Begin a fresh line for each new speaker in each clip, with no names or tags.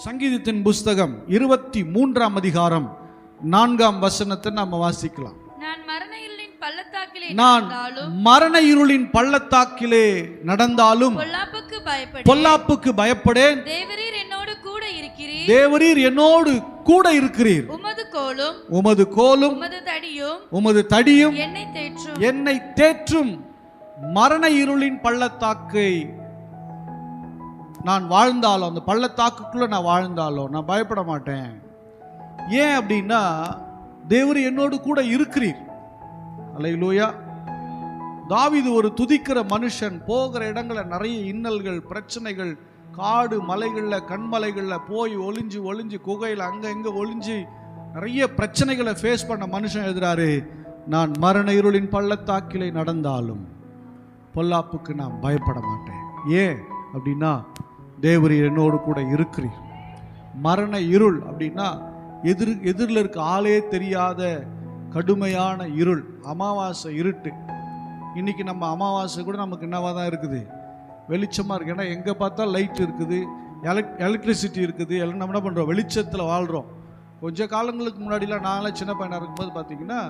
சங்கீதத்தின் புஸ்தகம் 23ஆம் அதிகாரம் 4ஆம் வசனத்தை நாம வாசிக்கலாம். நான் மரண இருளின் பள்ளத்தாக்கிலே நடந்தாலும் பொல்லாப்புக்கு பயப்படேன். தேவரீர் என்னோடு கூட இருக்கிறீர். உமது கோலும் உமது தடியும் என்னை தேற்றும். மரண இருளின் பள்ளத்தாக்கை நான் வாழ்ந்தாலும், அந்த பள்ளத்தாக்குக்குள்ள நான் வாழ்ந்தாலும் நான் பயப்பட மாட்டேன். ஏன் அப்படின்னா, தேவரீர் என்னோடு கூட இருக்கிறீர். அல்லேலூயா. தாவீது ஒரு துதிக்கிற மனுஷன். போகிற இடங்களில் நிறைய இன்னல்கள், பிரச்சனைகள், காடு மலைகளில், கண்மலைகளில் போய் ஒளிஞ்சு ஒளிஞ்சு குகையில் அங்கே இங்கே ஒளிஞ்சு நிறைய பிரச்சனைகளை ஃபேஸ் பண்ண மனுஷன் எழுதுறாரு, நான் மரண இருளின் பள்ளத்தாக்கிலே நடந்தாலும் பொல்லாப்புக்கு நான் பயப்பட மாட்டேன். ஏன் அப்படின்னா, தேவரீர் என்னோடு கூட இருக்கிறீர். மரண இருள் அப்படின்னா எதிரில் இருக்க ஆளே தெரியாத கடுமையான இருள், அமாவாசை இருட்டு. இன்னைக்கு நம்ம அமாவாசை கூட நமக்கு என்னவா தான் இருக்குது, வெளிச்சமாக இருக்குது. ஏன்னா எங்கே பார்த்தா லைட் இருக்குது, எலக்ட்ரிசிட்டி இருக்குது. எல்லாம் நம்ம என்ன பண்ணுறோம், வெளிச்சத்தில் வாழ்கிறோம். கொஞ்சம் காலங்களுக்கு முன்னாடிலாம் நான்லாம் சின்ன பையனாக இருக்கும்போது பார்த்தீங்கன்னா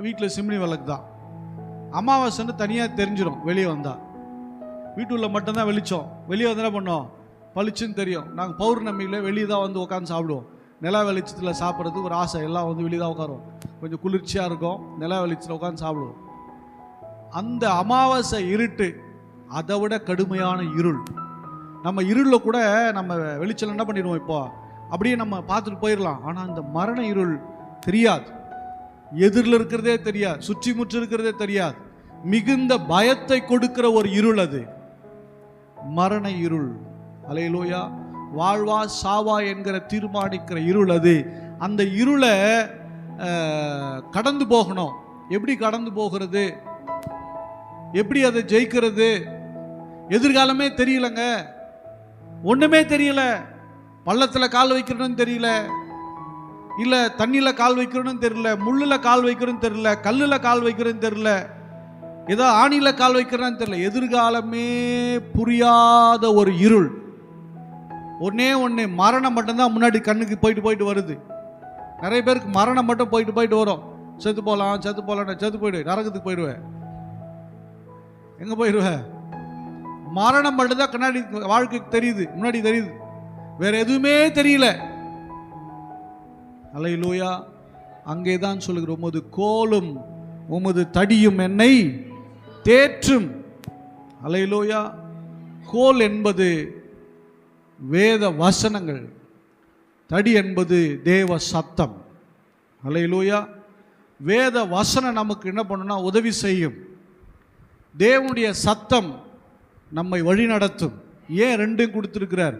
வீட்டில் சிம்னி விளக்கு தான். அமாவாசைன்னு தனியாக தெரிஞ்சிடும். வெளியே வந்தால் வீட்டுள்ள மட்டும்தான் வெளிச்சம். வெளியே வந்து என்ன பண்ணோம், பளிச்சுன்னு தெரியும். நாங்கள் பௌர்ணமியில் வெளியே தான் வந்து உட்காந்து சாப்பிடுவோம். நிலா வெளிச்சத்தில் சாப்பிட்றதுக்கு ஒரு ஆசை, எல்லாம் வந்து வெளியே தான் உட்காருவோம். கொஞ்சம் குளிர்ச்சியாக இருக்கும், நிலா வெளிச்சத்தில் உட்காந்து சாப்பிடுவோம். அந்த அமாவாசை இருட்டு அதை விட கடுமையான இருள். நம்ம இருளில் கூட நம்ம வெளிச்சம் என்ன பண்ணிடுவோம், இப்போ அப்படியே நம்ம பார்த்துட்டு போயிடலாம். ஆனால் இந்த மரண இருள் தெரியாது, எதிரில் இருக்கிறதே தெரியாது, சுற்றி முற்றி இருக்கிறதே தெரியாது. மிகுந்த பயத்தை கொடுக்கிற ஒரு இருள் அது மரண இருள். அல்லேலூயா. வாழ்வா சாவா என்கிற தீர்மானிக்கிற இருள் அது. அந்த இருளை கடந்து போகணும். எப்படி கடந்து போகிறது, எப்படி அதை ஜெயிக்கிறது? எதிர்காலமே தெரியலங்க, ஒண்ணுமே தெரியல. பள்ளத்தில் கால் வைக்கிறோன்னு தெரியல, இல்ல தண்ணியில கால் வைக்கிறோன்னு தெரியல, முள்ளுல கால் வைக்கிறோன்னு தெரியல, கல்லுல கால் வைக்கிறோன்னு தெரியல, ஏதோ ஆணியில கால் வைக்கிறான்னு தெரியல. எதிர்காலமே புரியாத ஒரு இருள். ஒண்ணு மரணம் மட்டும்தான் முன்னாடி கண்ணுக்கு போயிட்டு வருது. நிறைய பேருக்கு மரணம் மட்டும் போயிட்டு வரும். செத்து போகலாம் செத்து போயிடு, நரகத்துக்கு போயிடுவேன். எங்க போயிடுவேன்? மரணம் மட்டும்தான் கண்ணாடி வாழ்க்கைக்கு தெரியுது, முன்னாடி தெரியுது, வேற எதுவுமே தெரியல. அல்லேலூயா. அங்கேதான் சொல்லுகிற, உமது கோலும் உமது தடியும் என்னை தேற்றும். அல்லேலூயா. கோல் என்பது வேத வசனங்கள், தடி என்பது தேவ சத்தம். அல்லேலூயா. வேத வசனம் நமக்கு என்ன பண்ணுனா உதவி செய்யும். தேவனுடைய சத்தம் நம்மை வழி நடத்தும். ஏன் ரெண்டும் கொடுத்துருக்கிறார்?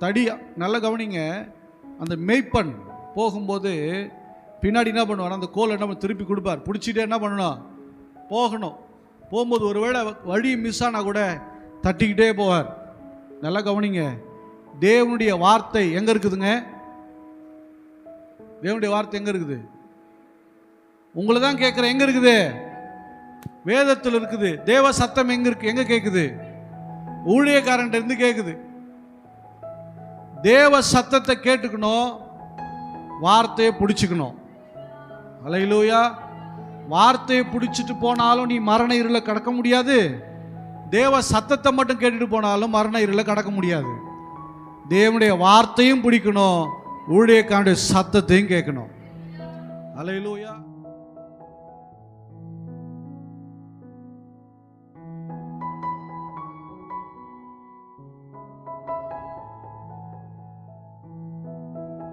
தடி, நல்ல கவனிங்க. அந்த மேய்ப்பன் போகும்போது பின்னாடி என்ன பண்ணுவார், அந்த கோலை என்ன திருப்பி கொடுப்பார். பிடிச்சிட்டே என்ன பண்ணணும், போகணும். போகும்போது ஒருவேளை வழி மிஸ் ஆனால் கூட தட்டிக்கிட்டே போவார். நல்லா கவனிங்க. தேவனுடைய வார்த்தை எங்க இருக்குதுங்க? தேவனுடைய வார்த்தை எங்க இருக்குது? உங்களை தான் கேட்குறேன், எங்க இருக்குது? வேதத்தில் இருக்குது. தேவ சத்தம் எங்க இருக்கு? எங்க கேட்குது? ஊழியக்காரன் இருந்து கேட்குது. தேவ சத்தத்தை கேட்டுக்கணும், வார்த்தையை பிடிச்சுக்கணும். அல்லேலூயா. வார்த்தையை பிடிச்சிட்டு போனாலும் நீ மரண இருள கடக்க முடியாது. தேவ சத்தத்தை மட்டும் கேட்டுட்டு போனாலும் மரண இருள கடக்க முடியாது. தேவனுடைய வார்த்தையும் பிடிக்கணும், ஊழியக்காரனுடைய சத்தத்தையும் கேட்கணும். அல்லேலூயா.